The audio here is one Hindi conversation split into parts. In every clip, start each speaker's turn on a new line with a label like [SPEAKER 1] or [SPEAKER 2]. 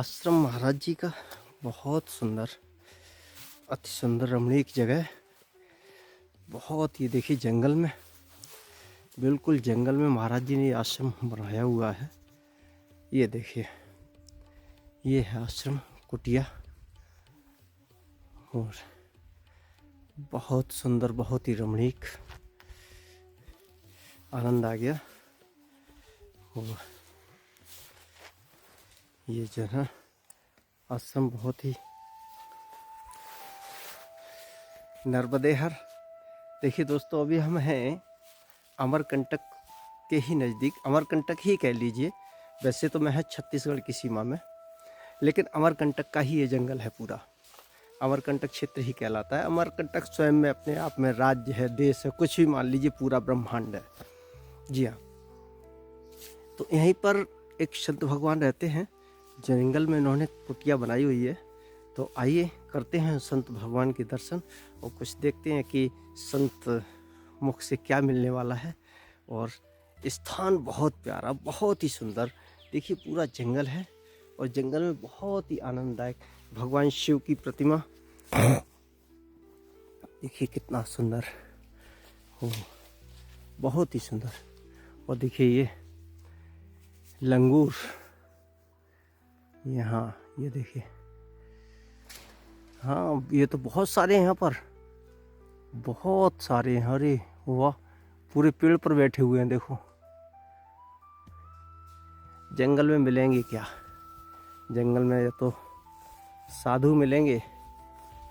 [SPEAKER 1] आश्रम महाराज जी का बहुत सुंदर, अति सुंदर रमणीक जगह है। बहुत, ये देखिए जंगल में, बिल्कुल जंगल में महाराज जी ने आश्रम बनाया हुआ है। ये देखिए, ये है आश्रम कुटिया और बहुत सुंदर, बहुत ही रमणीक, आनंद आ गया। और ये जो है आश्रम बहुत ही नर्मदेहर। देखिए दोस्तों, अभी हम हैं अमरकंटक के ही नज़दीक, अमरकंटक ही कह लीजिए। वैसे तो मैं है छत्तीसगढ़ की सीमा में, लेकिन अमरकंटक का ही ये जंगल है पूरा। अमरकंटक क्षेत्र ही कहलाता है। अमरकंटक स्वयं में अपने आप में राज्य है, देश है, कुछ भी मान लीजिए, पूरा ब्रह्मांड है। जी हाँ। तो यहीं पर एक संत भगवान रहते हैं, जंगल में इन्होंने कुटिया बनाई हुई है। तो आइए करते हैं संत भगवान के दर्शन और कुछ देखते हैं कि संत मुख से क्या मिलने वाला है। और स्थान बहुत प्यारा, बहुत ही सुंदर। देखिए पूरा जंगल है और जंगल में बहुत ही आनंददायक भगवान शिव की प्रतिमा। देखिए कितना सुंदर हो, बहुत ही सुंदर। और देखिए ये लंगूर यहाँ, ये देखिए। हाँ, ये तो बहुत सारे हैं यहाँ पर, बहुत सारे हैं। अरे वाह, पूरे पेड़ पर बैठे हुए हैं। देखो जंगल में मिलेंगे क्या? जंगल में या तो साधु मिलेंगे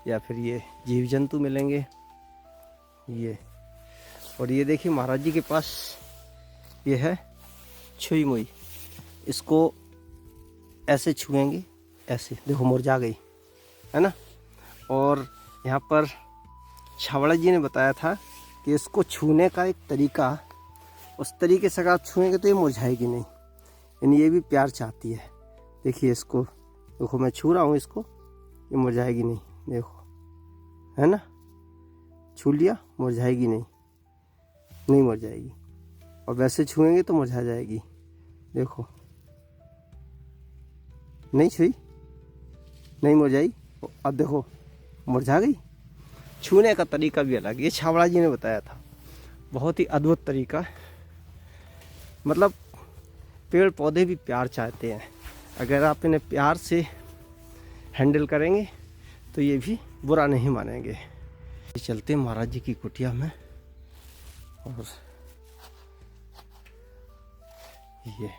[SPEAKER 1] या फिर ये जीव जंतु मिलेंगे। ये, और ये देखिए महाराज जी के पास ये है छुई मुई। इसको ऐसे छुएंगे, ऐसे देखो मुरझा गई है ना। और यहाँ पर छावड़ा जी ने बताया था कि इसको छूने का एक तरीका, उस तरीके से अगर आप छुएंगे तो ये मुरझाएगी नहीं, यानी ये भी प्यार चाहती है। देखिए इसको, देखो मैं छू रहा हूँ इसको, ये मुरझाएगी नहीं। देखो है ना, छू लिया, मुरझाएगी नहीं, नहीं मुरझाएगी। और वैसे छुएंगे तो मुरझा जाएगी। देखो, नहीं छुई, नहीं मुरझाई। अब देखो मुरझा गई। छूने का तरीका भी अलग, ये छावड़ा जी ने बताया था। बहुत ही अद्भुत तरीका है। मतलब पेड़ पौधे भी प्यार चाहते हैं। अगर आप इन्हें प्यार से हैंडल करेंगे तो ये भी बुरा नहीं मानेंगे। चलते हैं महाराज जी की कुटिया में। और ये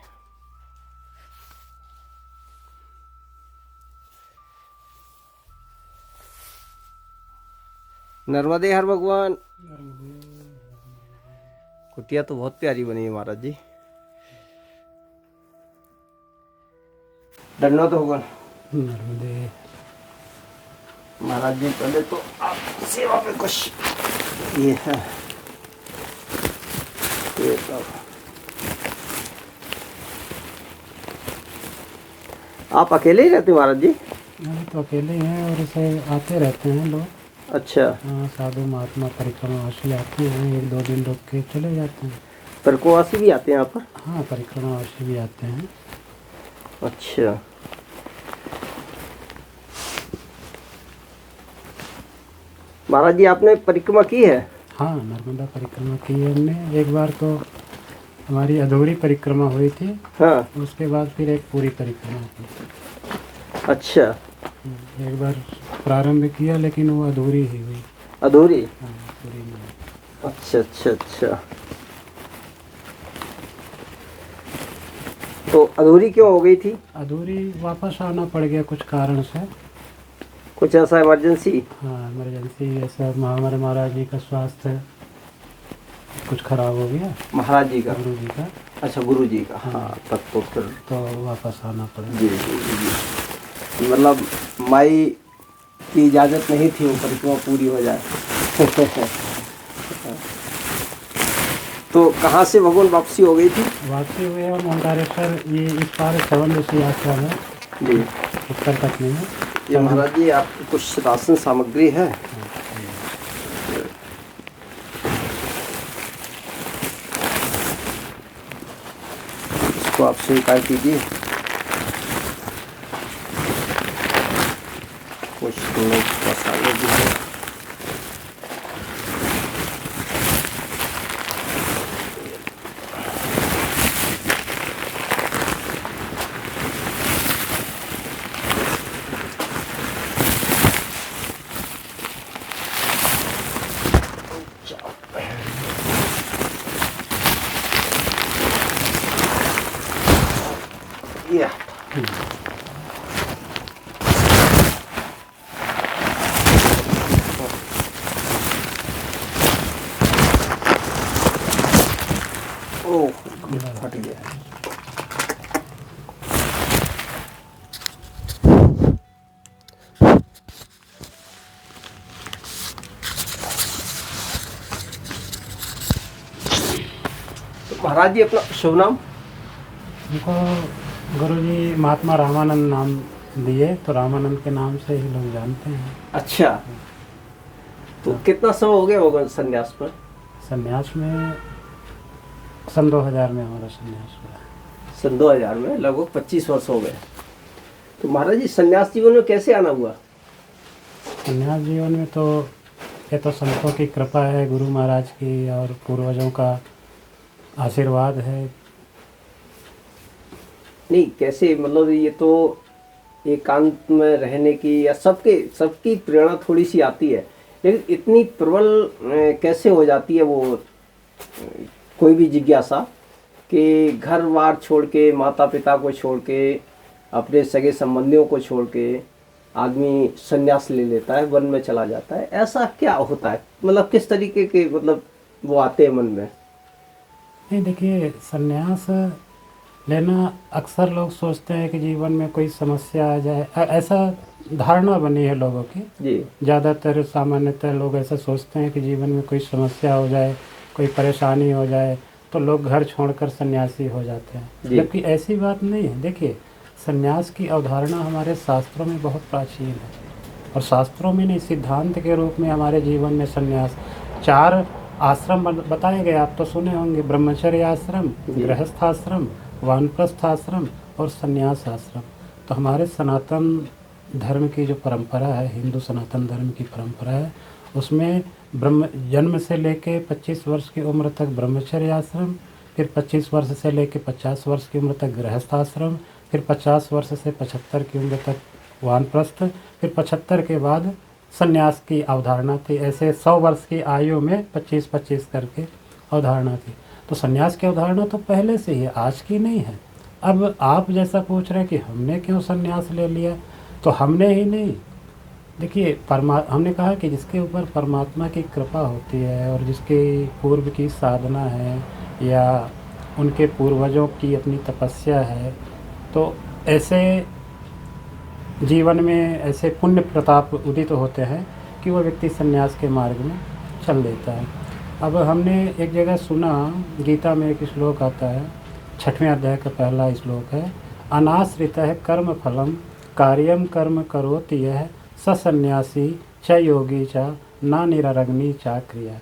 [SPEAKER 1] नर्मदे हर भगवान। कुटिया तो बहुत प्यारी बनी है महाराज जी। धन्यवाद भगवान।
[SPEAKER 2] नर्मदे
[SPEAKER 1] महाराज जी, पहले तो आप सेवा पे कुछ ये है, ये तो आप अकेले ही रहते महाराज जी?
[SPEAKER 2] हम तो अकेले हैं और इसे आते रहते हैं लोग।
[SPEAKER 1] अच्छा।
[SPEAKER 2] हाँ, साधु महात्मा परिक्रमावासी आते हैं, 1-2 दिन रुक के चले जाते हैं।
[SPEAKER 1] परिक्रमावासी भी आते हैं यहाँ पर?
[SPEAKER 2] हाँ, परिक्रमावासी भी आते हैं।
[SPEAKER 1] अच्छा। महाराज जी आपने परिक्रमा की है?
[SPEAKER 2] हाँ, नर्मदा परिक्रमा की है हमने। एक बार तो हमारी अधूरी परिक्रमा हुई थी।
[SPEAKER 1] हाँ।
[SPEAKER 2] उसके बाद फिर एक पूरी परिक्रमा की।
[SPEAKER 1] अच्छा।
[SPEAKER 2] एक बार प्रारंभ किया लेकिन वो अधूरी ही हुई।
[SPEAKER 1] अधूरी?
[SPEAKER 2] हाँ, पूरी नहीं।
[SPEAKER 1] अच्छा अच्छा अच्छा। तो अधूरी क्यों हो गई थी?
[SPEAKER 2] अधूरी वापस आना पड़ गया कुछ कारण से।
[SPEAKER 1] कुछ ऐसा इमरजेंसी?
[SPEAKER 2] हाँ, इमरजेंसी ऐसा। हमारे महाराज जी का स्वास्थ्य कुछ खराब हो गया।
[SPEAKER 1] महाराज जी का?
[SPEAKER 2] गुरु जी का।
[SPEAKER 1] अच्छा, गुरु जी का। हाँ, तब तो फिर
[SPEAKER 2] तो वापस आना पड़ा।
[SPEAKER 1] जी जी जी। मतलब माई की इजाज़त नहीं थी वो परिक्रमा पूरी हो जाए। तो कहाँ से भगवान वापसी हो गई थी?
[SPEAKER 2] वापसी हुए हम ओंकारेश्वर, ये इस पार चवन ऋषि आश्रम है
[SPEAKER 1] जी,
[SPEAKER 2] उत्तर तक में है।
[SPEAKER 1] ये महाराज जी आपकी कुछ राशन सामग्री है। इसको आप स्वीकार कीजिए। कुछ लोग मसाले भी हैं। Yeah. ओह, फट गया। तो महाराज जी अपना शुभ नाम?
[SPEAKER 2] उनको गुरु जी महात्मा रामानंद नाम दिए, तो रामानंद के नाम से ही लोग जानते हैं।
[SPEAKER 1] अच्छा, तो कितना समय हो गया होगा संन्यास पर?
[SPEAKER 2] संन्यास में सन 2000 में हमारा संन्यास हुआ।
[SPEAKER 1] सन 2000 में लगभग 25 वर्ष हो गए। तो महाराज जी संन्यास जीवन में कैसे आना हुआ?
[SPEAKER 2] संन्यास जीवन में तो ये तो संतों की कृपा है, गुरु महाराज की और पूर्वजों का आशीर्वाद है।
[SPEAKER 1] नहीं, कैसे मतलब ये तो एकांत में रहने की या सबकी प्रेरणा थोड़ी सी आती है, लेकिन इतनी प्रबल कैसे हो जाती है वो कोई भी जिज्ञासा कि घर बार छोड़ के, माता पिता को छोड़ के, अपने सगे संबंधियों को छोड़ के आदमी संन्यास ले लेता है, वन में चला जाता है। ऐसा क्या होता है, मतलब किस तरीके के मतलब वो आते हैं मन में?
[SPEAKER 2] नहीं, देखिए, संन्यास लेना अक्सर लोग सोचते हैं कि जीवन में कोई समस्या आ जाए, ऐसा धारणा बनी है लोगों की
[SPEAKER 1] जी।
[SPEAKER 2] ज़्यादातर सामान्यतः लोग ऐसा सोचते हैं कि जीवन में कोई समस्या हो जाए, कोई परेशानी हो जाए तो लोग घर छोड़कर सन्यासी हो जाते हैं, जबकि ऐसी बात नहीं है। देखिए, सन्यास की अवधारणा हमारे शास्त्रों में बहुत प्राचीन है, और शास्त्रों में नहीं, सिद्धांत के रूप में हमारे जीवन में सन्यास 4 आश्रम बताए गए, आप तो सुने होंगे, ब्रह्मचर्य आश्रम, गृहस्थ आश्रम, वानप्रस्थ आश्रम और सन्यास आश्रम। तो हमारे सनातन धर्म की जो परंपरा है, हिंदू सनातन धर्म की परंपरा है, उसमें जन्म से लेके 25 वर्ष की उम्र तक ब्रह्मचर्य आश्रम, फिर 25 वर्ष से लेके 50 वर्ष की उम्र तक गृहस्थ आश्रम, फिर 50 वर्ष से 75 की उम्र तक वानप्रस्थ, फिर 75 के बाद सन्यास की अवधारणा थी। ऐसे 100 वर्ष की आयु में 25-25 करके अवधारणा थी। तो सन्यास की अवधारणा तो पहले से ही है, आज की नहीं है। अब आप जैसा पूछ रहे हैं कि हमने क्यों सन्यास ले लिया, तो हमने ही नहीं, देखिए, हमने कहा कि जिसके ऊपर परमात्मा की कृपा होती है और जिसके पूर्व की साधना है या उनके पूर्वजों की अपनी तपस्या है, तो ऐसे जीवन में ऐसे पुण्य प्रताप उदित होते हैं कि वो व्यक्ति सन्यास के मार्ग में चल देता है। अब हमने एक जगह सुना, गीता में एक श्लोक आता है, 6वें अध्याय का पहला श्लोक है, अनाश्रितः कर्म फलम कार्यम कर्म करोति यः स सन्यासी च योगी च ना निरग्नि च क्रिया।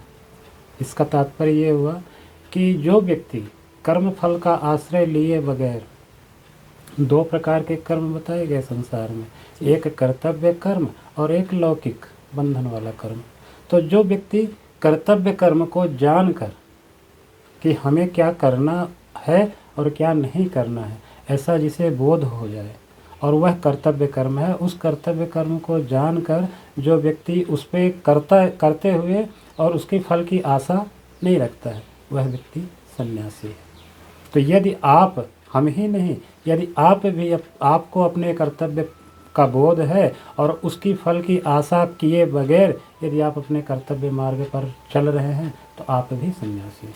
[SPEAKER 2] इसका तात्पर्य ये हुआ कि जो व्यक्ति कर्म फल का आश्रय लिए बगैर, 2 प्रकार के कर्म बताए गए संसार में, एक कर्तव्य कर्म और एक लौकिक बंधन वाला कर्म। तो जो व्यक्ति कर्तव्य कर्म को जानकर कि हमें क्या करना है और क्या नहीं करना है, ऐसा जिसे बोध हो जाए और वह कर्तव्य कर्म है, उस कर्तव्य कर्म को जानकर जो व्यक्ति उस पर करते हुए और उसके फल की आशा नहीं रखता है, वह व्यक्ति सन्यासी है। तो यदि आप, हम ही नहीं, यदि आप भी आपको अपने कर्तव्य का बोध है और उसकी फल की आशा किए बगैर यदि आप अपने कर्तव्य मार्ग पर चल रहे हैं, तो आप भी सन्यासी हैं,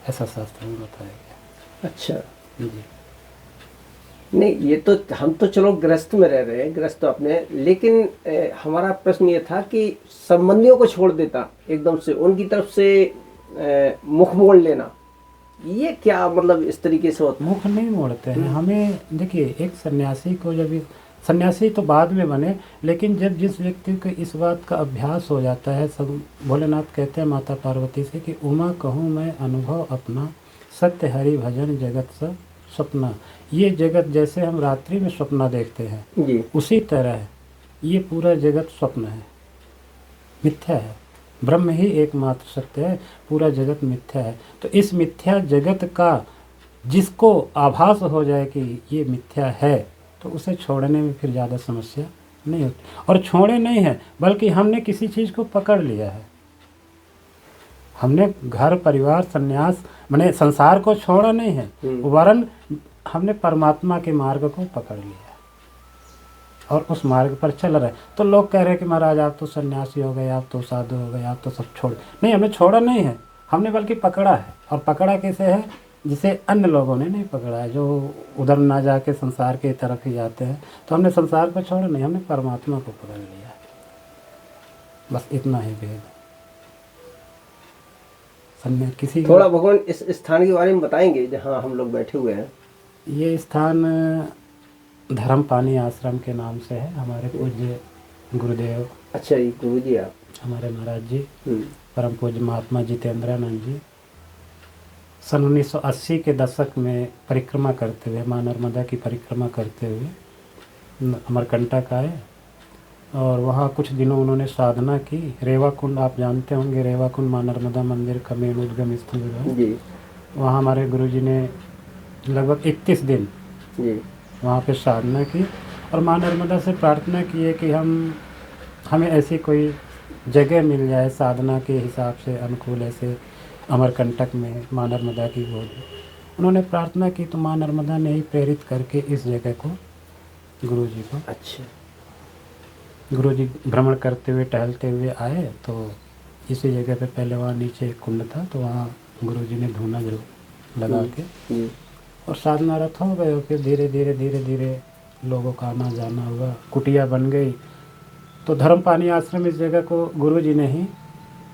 [SPEAKER 2] ऐसा शास्त्र में बताया गया।
[SPEAKER 1] अच्छा
[SPEAKER 2] जी।
[SPEAKER 1] नहीं, ये तो हम तो चलो गृहस्थ में रह रहे हैं, गृहस्थ तो अपने, लेकिन हमारा प्रश्न ये था कि संबंधियों को छोड़ देता एकदम से, उनकी तरफ से मुख मोड़ लेना, ये क्या मतलब इस तरीके से होता?
[SPEAKER 2] मुख नहीं मोड़ते हैं हमें। देखिए, एक सन्यासी को जब, सन्यासी तो बाद में बने, लेकिन जब जिस व्यक्ति को इस बात का अभ्यास हो जाता है, सब भोलेनाथ कहते हैं माता पार्वती से कि उमा कहूँ मैं अनुभव अपना, सत्य हरि भजन जगत सब सपना। ये जगत जैसे हम रात्रि में सपना देखते हैं
[SPEAKER 1] जी
[SPEAKER 2] उसी तरह ये पूरा जगत स्वप्न है, मिथ्या है। ब्रह्म ही एकमात्र सत्य है, पूरा जगत मिथ्या है। तो इस मिथ्या जगत का जिसको आभास हो जाए कि ये मिथ्या है, तो उसे छोड़ने में फिर ज़्यादा समस्या नहीं होती। और छोड़े नहीं है, बल्कि हमने किसी चीज़ को पकड़ लिया है। हमने घर परिवार संन्यास माने संसार को छोड़ा नहीं है, वरन हमने परमात्मा के मार्ग को पकड़ लिया और उस मार्ग पर चल रहे। तो लोग कह रहे हैं कि महाराज आप तो सन्यासी हो गए, आप तो साधु हो गए, आप तो सब छोड़। नहीं, हमने छोड़ा नहीं है, हमने बल्कि पकड़ा है। और पकड़ा कैसे है? जिसे अन्य लोगों ने नहीं पकड़ा है, जो उधर ना जाके संसार की तरफ ही जाते हैं। तो हमने संसार को छोड़ा नहीं, हमने परमात्मा को पकड़ लिया है। बस इतना ही भेद। सन्यास किसी
[SPEAKER 1] थोड़ा भगवान इस स्थान के बारे में बताएंगे जहाँ हम लोग बैठे हुए हैं?
[SPEAKER 2] ये स्थान धर्मपानी आश्रम के नाम से है। हमारे पूज्य गुरुदेव,
[SPEAKER 1] अच्छा, ये गुरु जी आप?
[SPEAKER 2] हमारे महाराज जी परम पूज्य महात्मा जितेंद्रानंद जी सन 1980 के दशक में परिक्रमा करते हुए, माँ नर्मदा की परिक्रमा करते हुए अमरकंटक आए और वहाँ कुछ दिनों उन्होंने साधना की। रेवा कुंड आप जानते होंगे, रेवा कुंड माँ नर्मदा मंदिर का मेन उद्गम स्थल है
[SPEAKER 1] जी।
[SPEAKER 2] वहाँ हमारे गुरुजी ने लगभग 31 दिन
[SPEAKER 1] जी
[SPEAKER 2] वहाँ पे साधना की और माँ नर्मदा से प्रार्थना की है कि हमें ऐसी कोई जगह मिल जाए साधना के हिसाब से अनुकूल, ऐसे अमरकंटक में माँ नर्मदा की गोद। उन्होंने प्रार्थना की तो माँ नर्मदा ने ही प्रेरित करके इस जगह को गुरुजी को।
[SPEAKER 1] अच्छा।
[SPEAKER 2] गुरुजी भ्रमण करते हुए टहलते हुए आए तो इसी जगह पे पहले वहाँ नीचे एक कुंड था, तो वहाँ गुरुजी ने धूना जरूर लगा के और साधनारत हो गए। फिर धीरे धीरे धीरे धीरे लोगों का आना जाना हुआ, कुटिया बन गई। तो धर्मपानी आश्रम इस जगह को गुरुजी ने ही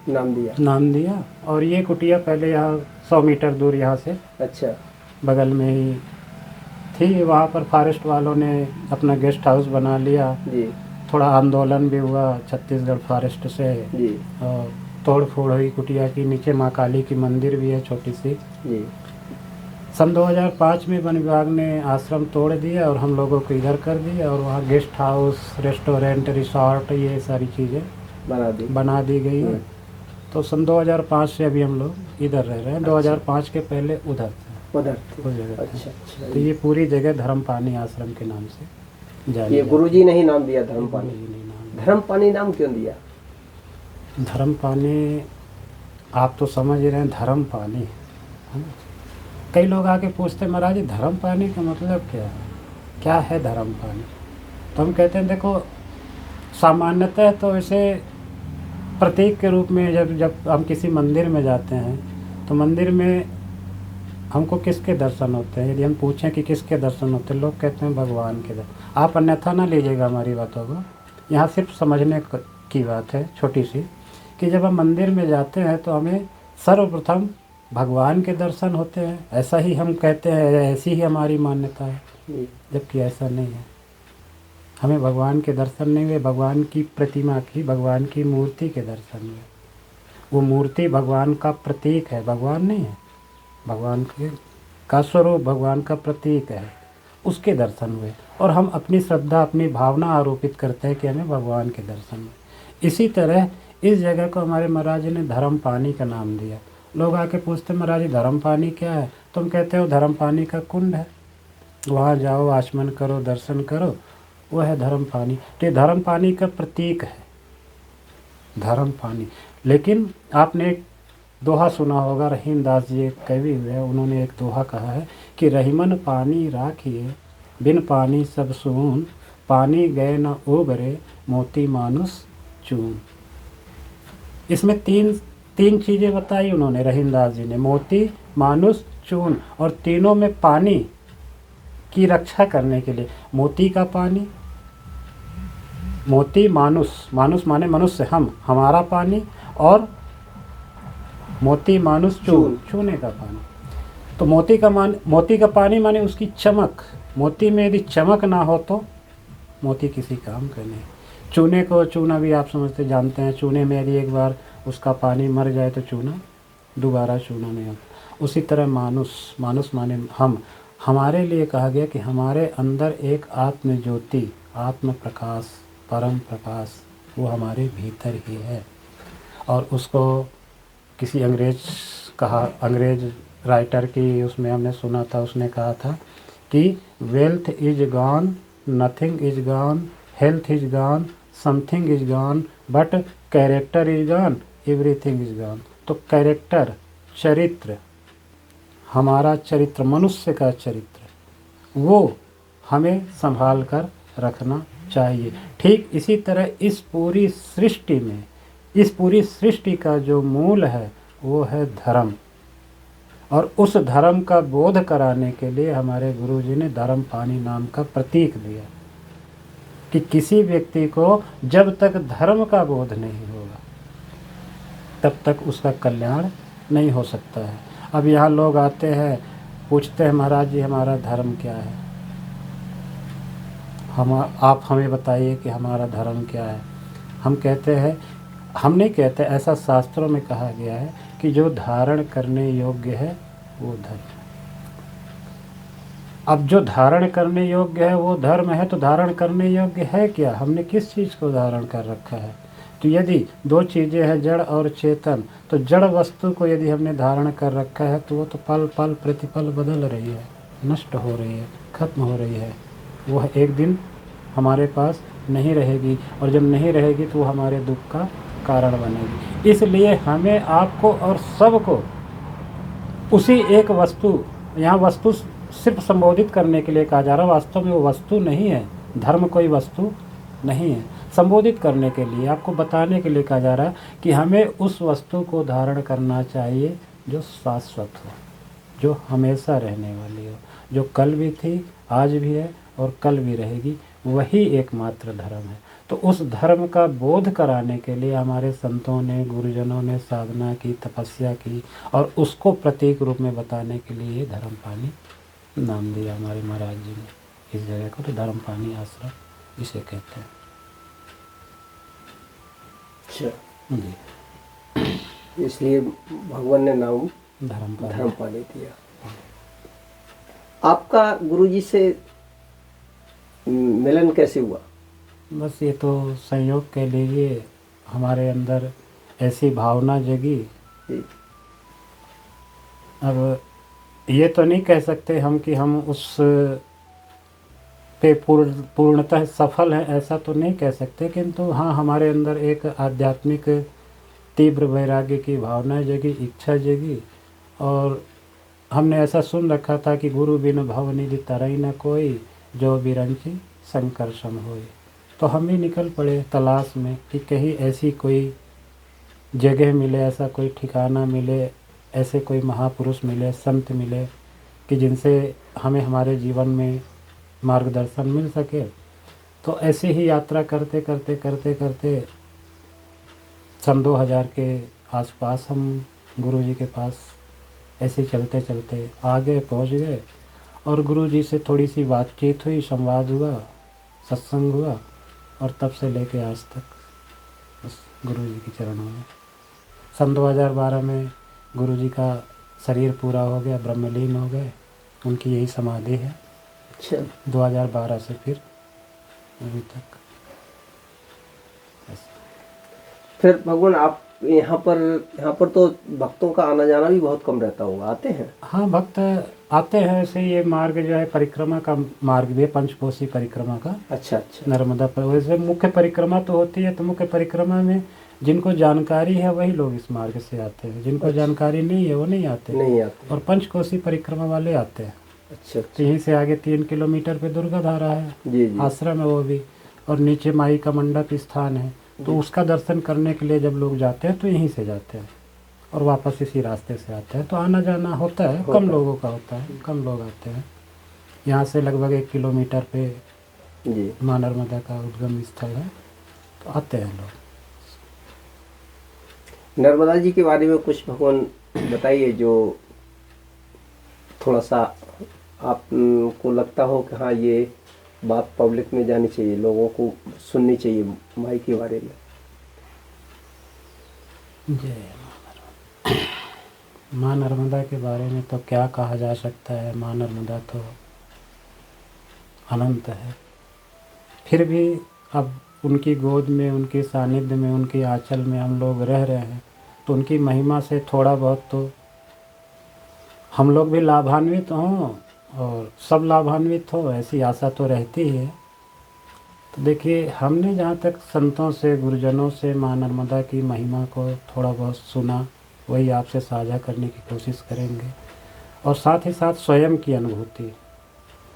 [SPEAKER 2] नाम दिया। और ये कुटिया पहले यहाँ 100 मीटर दूर यहाँ से
[SPEAKER 1] अच्छा
[SPEAKER 2] बगल में ही थी। वहाँ पर फॉरेस्ट वालों ने अपना गेस्ट हाउस बना लिया
[SPEAKER 1] जी।
[SPEAKER 2] थोड़ा आंदोलन भी हुआ छत्तीसगढ़ फॉरेस्ट से
[SPEAKER 1] जी।
[SPEAKER 2] और तोड़ फोड़ हुई कुटिया की। नीचे माँ काली की मंदिर भी है छोटी सी
[SPEAKER 1] जी।
[SPEAKER 2] सन 2005 में वन विभाग ने आश्रम तोड़ दिया और हम लोगों को इधर कर दिया और वहाँ गेस्ट हाउस, रेस्टोरेंट, रिसोर्ट, ये सारी चीज़ें बना दी गई है। तो सन 2005 से अभी हम लोग इधर रह रहे हैं। 2005 के पहले उधर थे, उस जगह। अच्छा। तो ये पूरी जगह धर्मपानी आश्रम के नाम से जानी।
[SPEAKER 1] ये गुरुजी ने ही नाम दिया धर्मपानी? धर्मपानी नाम क्यों दिया?
[SPEAKER 2] धर्मपानी आप तो समझ रहे हैं, धर्म पानी। कई लोग आके पूछते महाराज जी धर्म पानी का मतलब क्या है, क्या है धर्म पानी? तो हम कहते हैं देखो, सामान्यतः तो इसे प्रतीक के रूप में जब हम किसी मंदिर में जाते हैं तो मंदिर में हमको किसके दर्शन होते हैं? यदि हम पूछें कि किसके दर्शन होते हैं, लोग कहते हैं भगवान के दर्शन। आप अन्यथा ना लीजिएगा हमारी बातों को, यहाँ सिर्फ समझने की बात है छोटी सी, कि जब हम मंदिर में जाते हैं तो हमें सर्वप्रथम भगवान के दर्शन होते हैं, ऐसा ही हम कहते हैं, ऐसी ही हमारी मान्यता है। जबकि ऐसा नहीं है। हमें भगवान के दर्शन नहीं हुए, भगवान की प्रतिमा की, भगवान की मूर्ति के दर्शन हुए। वो मूर्ति भगवान का प्रतीक है, भगवान नहीं है। भगवान का स्वरूप, भगवान का प्रतीक है, उसके दर्शन हुए। और हम अपनी श्रद्धा, अपनी भावना आरोपित करते हैं कि हमें भगवान के दर्शन हुए। इसी तरह इस जगह को हमारे महाराज जी ने धर्म पानी का नाम दिया। लोग आके पूछते महाराज जी धर्म पानी क्या है? तो हम कहते हो धर्म पानी का कुंड है, वहाँ जाओ, आचमन करो, दर्शन करो, वो है धर्म पानी। तो ये धर्म पानी का प्रतीक है, धर्म पानी। लेकिन आपने एक दोहा सुना होगा, रहीम दास जी एक कवि हुए, उन्होंने एक दोहा कहा है कि रहीमन पानी राखिए, बिन पानी सब सून, पानी गए न उबरे, मोती मानुस चून। इसमें तीन चीज़ें बताई उन्होंने, रहीम दास जी ने, मोती, मानुस, चून। और तीनों में पानी की रक्षा करने के लिए, मोती का पानी, मोती, मानुस, मानुस माने मनुष्य, हमारा पानी, और मोती, मानुस, चून, चूने का पानी। तो मोती का पानी माने उसकी चमक। मोती में यदि चमक ना हो तो मोती किसी काम का नहीं। चूने को, चूना भी आप समझते जानते हैं, चूने में यदि एक बार उसका पानी मर जाए तो चूना दोबारा चूना नहीं होता। उसी तरह मानुस माने हमारे लिए कहा गया कि हमारे अंदर एक आत्म ज्योति, आत्म प्रकाश, परम प्रकाश वो हमारे भीतर ही है। और उसको किसी अंग्रेज राइटर की उसमें हमने सुना था, उसने कहा था कि wealth is gone, nothing is gone, health is gone, something is gone, but character is gone, everything is gone. तो कैरेक्टर, चरित्र, हमारा चरित्र, मनुष्य का चरित्र, वो हमें संभाल कर रखना चाहिए। ठीक इसी तरह इस पूरी सृष्टि में, इस पूरी सृष्टि का जो मूल है वो है धर्म। और उस धर्म का बोध कराने के लिए हमारे गुरु जी ने धर्म पानी नाम का प्रतीक दिया कि किसी व्यक्ति को जब तक धर्म का बोध नहीं होगा तब तक उसका कल्याण नहीं हो सकता है। अब यहाँ लोग आते हैं, पूछते हैं महाराज जी हमारा धर्म क्या है, आप हमें बताइए कि हमारा धर्म क्या है। हम कहते हैं, हम नहीं कहते, ऐसा शास्त्रों में कहा गया है कि जो धारण करने योग्य है वो धर्म। अब जो धारण करने योग्य है वो धर्म है, तो धारण करने योग्य है क्या, हमने किस चीज़ को धारण कर रखा है। तो यदि दो चीज़ें हैं, जड़ और चेतन, तो जड़ वस्तु को यदि हमने धारण कर रखा है तो वो तो पल पल प्रतिपल बदल रही है, नष्ट हो रही है, खत्म हो रही है। वह एक दिन हमारे पास नहीं रहेगी, और जब नहीं रहेगी तो वो हमारे दुख का कारण बनेगी। इसलिए हमें, आपको और सबको उसी एक वस्तु, यहाँ वस्तु सिर्फ संबोधित करने के लिए कहा जा रहा है, वास्तव में वो वस्तु नहीं है, धर्म कोई वस्तु नहीं है। संबोधित करने के लिए, आपको बताने के लिए कहा जा रहा है कि हमें उस वस्तु को धारण करना चाहिए जो शाश्वत हो, जो हमेशा रहने वाली हो, जो कल भी थी, आज भी है और कल भी रहेगी। वही एकमात्र धर्म है। तो उस धर्म का बोध कराने के लिए हमारे संतों ने, गुरुजनों ने साधना की, तपस्या की, और उसको प्रतीक रूप में बताने के लिए ये धर्म पानी नाम दिया हमारे महाराज जी ने इस जगह को। तो धर्म पानी आश्रम इसे कहते हैं।
[SPEAKER 1] अच्छा
[SPEAKER 2] जी,
[SPEAKER 1] इसलिए भगवान ने नाम
[SPEAKER 2] धर्म
[SPEAKER 1] पानी दिया। आपका गुरुजी से मिलन कैसे हुआ?
[SPEAKER 2] बस ये तो संयोग के लिए हमारे अंदर ऐसी भावना जगी।
[SPEAKER 1] जी।
[SPEAKER 2] अब ये तो नहीं कह सकते हम कि हम उस पे पूर्णतः सफल हैं, ऐसा तो नहीं कह सकते, किंतु हाँ हमारे अंदर एक आध्यात्मिक तीव्र वैराग्य की भावना जगी, इच्छा जगी। और हमने ऐसा सुन रखा था कि गुरु बिन भव निधि तरई न कोई, जो बिरंची शंकर सम होए। तो हम भी निकल पड़े तलाश में कि कहीं ऐसी कोई जगह मिले, ऐसा कोई ठिकाना मिले, ऐसे कोई महापुरुष मिले, संत मिले कि जिनसे हमें हमारे जीवन में मार्गदर्शन मिल सके। तो ऐसे ही यात्रा करते करते करते करते सन 2000 के आसपास हम गुरु जी के पास ऐसे चलते चलते आगे पहुंच गए। और गुरु जी से थोड़ी सी बातचीत हुई, संवाद हुआ, सत्संग हुआ, और तब से लेके आज तक बस गुरु जी के चरणों में। सन 2012 में गुरु जी का शरीर पूरा हो गया, ब्रह्मलीन हो गए, उनकी यही समाधि है।
[SPEAKER 1] अच्छा।
[SPEAKER 2] 2012 से फिर अभी तक।
[SPEAKER 1] फिर भगवान आप यहाँ पर तो भक्तों का आना जाना भी बहुत कम रहता होगा, आते हैं?
[SPEAKER 2] हाँ, भक्त आते हैं। ऐसे ये मार्ग जो है परिक्रमा का मार्ग भी है, पंचकोसी परिक्रमा का।
[SPEAKER 1] अच्छा अच्छा।
[SPEAKER 2] नर्मदा पर वैसे मुख्य परिक्रमा तो होती है, तो मुख्य परिक्रमा में जिनको जानकारी है वही लोग इस मार्ग से आते हैं, जिनको जानकारी नहीं है वो नहीं आते। और पंचकोसी परिक्रमा वाले आते हैं।
[SPEAKER 1] अच्छा।
[SPEAKER 2] तो यहीं से आगे 3 किलोमीटर पे दुर्गा धारा है,
[SPEAKER 1] जी जी।
[SPEAKER 2] आश्रम है वो भी, और नीचे माई का मंडप स्थान है। तो उसका दर्शन करने के लिए जब लोग जाते हैं तो यहीं से जाते हैं और वापस इसी रास्ते से आते हैं। तो आना जाना होता है, कम लोगों का होता है, कम लोग आते हैं। यहाँ से लगभग 1 किलोमीटर पे
[SPEAKER 1] जी
[SPEAKER 2] माँ नर्मदा का उद्गम स्थल है, तो आते हैं लोग।
[SPEAKER 1] नर्मदा जी के बारे में कुछ भगवान बताइए, जो थोड़ा सा आपको लगता हो कि हाँ ये बात पब्लिक में जानी चाहिए, लोगों को सुननी चाहिए माई के बारे में।
[SPEAKER 2] जय माँ नर्मदा के बारे में तो क्या कहा जा सकता है। माँ नर्मदा तो अनंत है। फिर भी अब उनकी गोद में, उनके सानिध्य में, उनके आंचल में हम लोग रह रहे हैं, तो उनकी महिमा से थोड़ा बहुत तो हम लोग भी लाभान्वित हों और सब लाभान्वित हो, ऐसी आशा तो रहती है। तो देखिए, हमने जहाँ तक संतों से, गुरुजनों से माँ नर्मदा की महिमा को थोड़ा बहुत सुना, वही आपसे साझा करने की कोशिश करेंगे। और साथ ही साथ स्वयं की अनुभूति,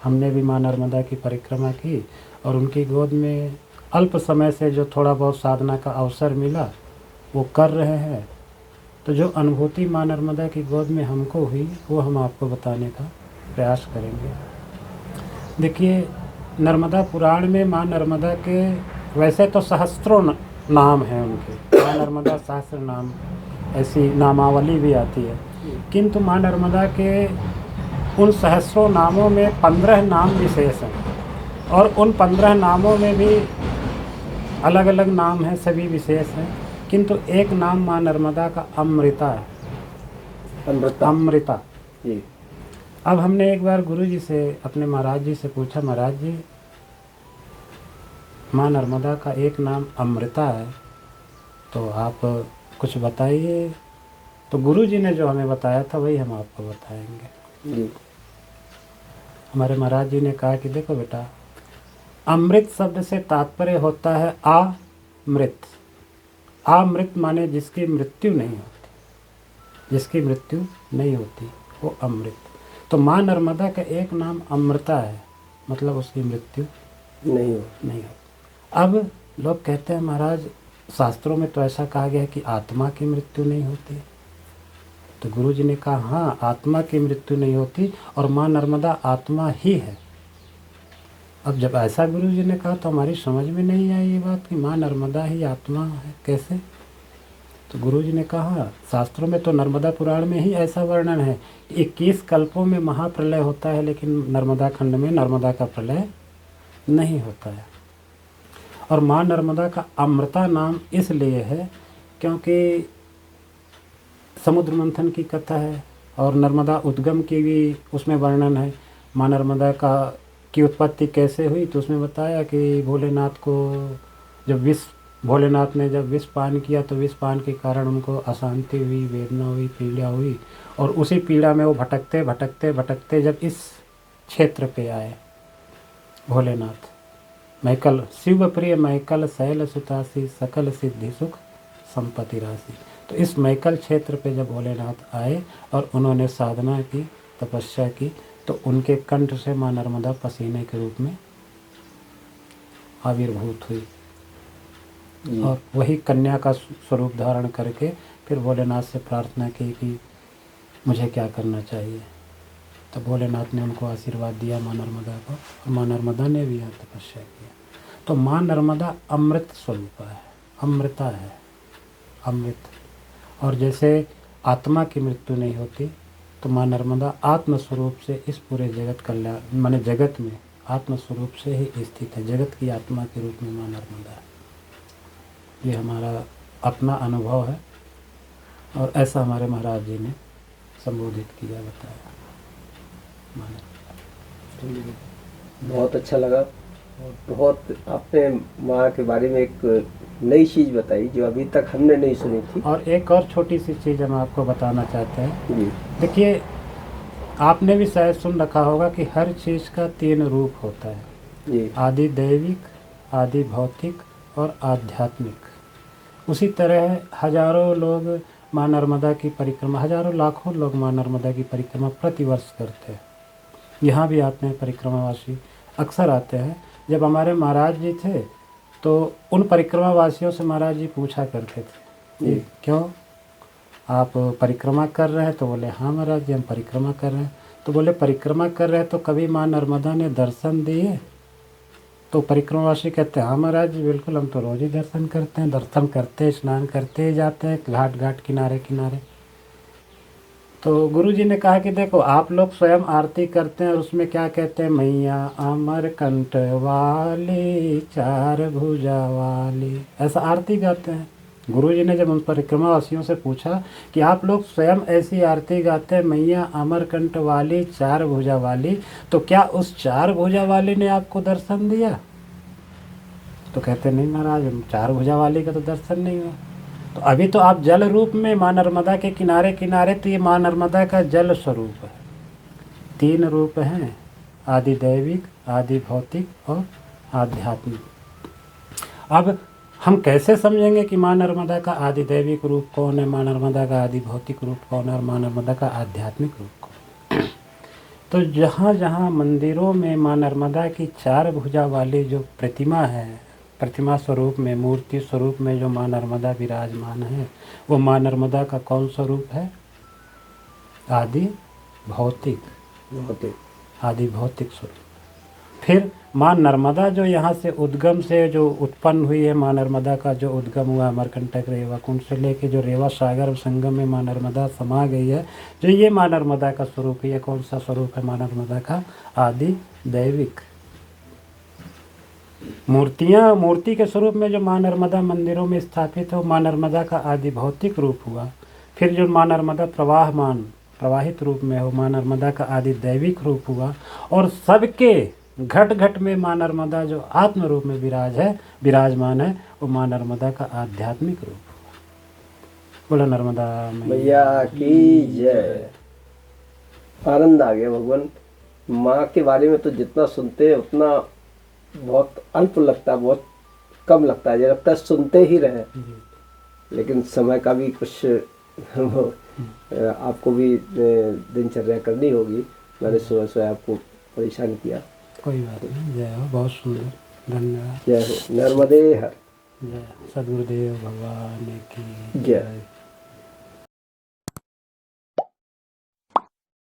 [SPEAKER 2] हमने भी माँ नर्मदा की परिक्रमा की और उनकी गोद में अल्प समय से जो थोड़ा बहुत साधना का अवसर मिला वो कर रहे हैं। तो जो अनुभूति माँ नर्मदा की गोद में हमको हुई वो हम आपको बताने का प्रयास करेंगे। देखिए, नर्मदा पुराण में माँ नर्मदा के वैसे तो सहस्त्रों नाम हैं उनके, माँ नर्मदा सहस्त्र नाम, ऐसी नामावली भी आती है। किंतु माँ नर्मदा के उन सहस्रों नामों में 15 नाम विशेष हैं और उन 15 नामों में भी अलग अलग नाम हैं, सभी विशेष हैं। किंतु एक नाम माँ नर्मदा का अमृता है। अमृता
[SPEAKER 1] जी।
[SPEAKER 2] अब हमने एक बार गुरु जी से, अपने महाराज जी से पूछा, महाराज जी माँ नर्मदा का एक नाम अमृता है, तो आप कुछ बताइए। तो गुरु जी ने जो हमें बताया था वही हम आपको बताएंगे।
[SPEAKER 1] जी।
[SPEAKER 2] हमारे महाराज जी ने कहा कि देखो बेटा, अमृत शब्द से तात्पर्य होता है अमृत। अमृत माने जिसकी मृत्यु नहीं होती, जिसकी मृत्यु नहीं होती वो अमृत। तो माँ नर्मदा का एक नाम अमृता है, मतलब उसकी मृत्यु नहीं होती। अब लोग कहते हैं महाराज शास्त्रों में तो ऐसा कहा गया है कि आत्मा की मृत्यु नहीं होती। तो गुरु जी ने कहा हाँ, आत्मा की मृत्यु नहीं होती और माँ नर्मदा आत्मा ही है। अब जब ऐसा गुरु जी ने कहा तो हमारी समझ में नहीं आई ये बात कि माँ नर्मदा ही आत्मा है, कैसे। तो गुरु जी ने कहा शास्त्रों में तो नर्मदा पुराण में ही ऐसा वर्णन है कि 21 कल्पों में महाप्रलय होता है, लेकिन नर्मदा खंड में नर्मदा का प्रलय नहीं होता है। और माँ नर्मदा का अमृता नाम इसलिए है क्योंकि समुद्र मंथन की कथा है और नर्मदा उद्गम की भी उसमें वर्णन है। माँ नर्मदा की उत्पत्ति कैसे हुई, तो उसमें बताया कि भोलेनाथ को जब भोलेनाथ ने जब विष पान किया तो विष पान के कारण उनको अशांति हुई, वेदना हुई, पीड़ा हुई, और उसी पीड़ा में वो भटकते भटकते भटकते जब इस क्षेत्र पे आए भोलेनाथ, मैकल शिव प्रिय मैकल शैल सुतासी सकल सिद्धि सुख संपत्ति राशि। तो इस मैकल क्षेत्र पे जब भोलेनाथ आए और उन्होंने साधना की, तपस्या की, तो उनके कंठ से माँ नर्मदा पसीने के रूप में आविर्भूत हुई और वही कन्या का स्वरूप धारण करके फिर भोलेनाथ से प्रार्थना की कि मुझे क्या करना चाहिए। तो भोलेनाथ ने उनको आशीर्वाद दिया माँ नर्मदा को, और माँ नर्मदा ने भी यहाँ तपस्या किया। तो माँ नर्मदा अमृत स्वरूप है, अमृता है, अमृत। और जैसे आत्मा की मृत्यु नहीं होती, तो माँ नर्मदा आत्म स्वरूप से इस पूरे जगत कल्याण माने जगत में आत्म स्वरूप से ही स्थित है। जगत की आत्मा के रूप में माँ नर्मदा है। ये हमारा अपना अनुभव है और ऐसा हमारे महाराज जी ने संबोधित किया, बताया।
[SPEAKER 1] बहुत अच्छा लगा और बहुत आपने माँ के बारे में एक नई चीज़ बताई जो अभी तक हमने नहीं सुनी थी।
[SPEAKER 2] और एक और छोटी सी चीज़ हम आपको बताना चाहते हैं।
[SPEAKER 1] जी।
[SPEAKER 2] देखिए, आपने भी शायद सुन रखा होगा कि हर चीज़ का 3 रूप होता है।
[SPEAKER 1] जी।
[SPEAKER 2] आदि दैविक, आदि भौतिक और आध्यात्मिक। उसी तरह हजारों लोग माँ नर्मदा की परिक्रमा, हजारों लाखों लोग माँ नर्मदा की परिक्रमा प्रतिवर्ष करते हैं। यहाँ भी आते हैं परिक्रमावासी, अक्सर आते हैं। जब हमारे महाराज जी थे तो उन परिक्रमावासियों से महाराज जी पूछा करते थे कि क्यों आप परिक्रमा कर रहे हैं। तो बोले हाँ महाराज जी हम परिक्रमा कर रहे हैं। तो बोले परिक्रमा कर रहे हैं तो कभी माँ नर्मदा ने दर्शन दिए। तो परिक्रमावासी कहते हैं हाँ महाराज जी बिल्कुल, हम तो रोज ही दर्शन करते हैं, दर्शन करते स्नान करते जाते हैं घाट घाट किनारे किनारे। तो गुरु जी ने कहा कि देखो आप लोग स्वयं आरती करते हैं और उसमें क्या कहते हैं, मैया अमर कंठ वाली चार भुजा वाली, ऐसा आरती गाते हैं। गुरुजी ने जब उन परिक्रमावासियों से पूछा कि आप लोग स्वयं ऐसी आरती गाते हैं, मैया अमरकंठ वाली, चार भुजा वाली, तो क्या उस चार भुजा वाली ने आपको दर्शन दिया? तो कहते नहीं महाराज, चार भुजा वाली का तो दर्शन नहीं हुआ। तो अभी तो आप जल रूप में माँ नर्मदा के किनारे किनारे, तो ये माँ नर्मदा का जल स्वरूप है। तीन रूप हैं, आदि दैविक, आदि भौतिक और आध्यात्मिक। अब हम कैसे समझेंगे कि माँ नर्मदा का आदि दैविक रूप कौन है, माँ नर्मदा का आदि भौतिक रूप कौन है और माँ नर्मदा का आध्यात्मिक रूप कौन है? तो जहाँ जहाँ मंदिरों में माँ नर्मदा की चार भुजा वाली जो प्रतिमा है, प्रतिमा स्वरूप में, मूर्ति स्वरूप में जो माँ नर्मदा विराजमान है, वो माँ नर्मदा का कौन स्वरूप है? आदि भौतिक, आदि भौतिक स्वरूप। फिर माँ नर्मदा जो यहाँ से उद्गम से जो उत्पन्न हुई है, माँ नर्मदा का जो उद्गम हुआ अमरकंटक रेवा कुंड से लेके जो रेवा सागर संगम में माँ नर्मदा समा गई है, जो ये माँ नर्मदा का स्वरूप है। कौन सा स्वरूप है माँ नर्मदा का? आदि दैविक। मूर्ति के स्वरूप में जो माँ नर्मदा मंदिरों में स्थापित है, माँ नर्मदा का आदि भौतिक रूप हुआ। फिर जो माँ नर्मदा प्रवाहित रूप में हो, माँ नर्मदा का आदि दैविक रूप हुआ। और सबके घट घट में माँ नर्मदा जो आत्म रूप में विराजमान है, वो माँ नर्मदा का आध्यात्मिक रूप हुआ। बोला नर्मदा
[SPEAKER 1] मैया की जय। आनंद आ गया भगवान। माँ के बारे में तो जितना सुनते हैं उतना बहुत अल्प लगता है, बहुत कम लगता है, ये लगता है सुनते ही रहे। लेकिन समय का भी कुछ आपको भी दिनचर्या करनी होगी। मैंने सुबह सुबह आपको परेशान किया।
[SPEAKER 2] कोई बात नहीं। जय हो, बहुत सुंदर, धन्यवाद।
[SPEAKER 1] जय हो, नर्मदे हर।
[SPEAKER 2] जय सदगुरुदेव भगवान की
[SPEAKER 1] जय।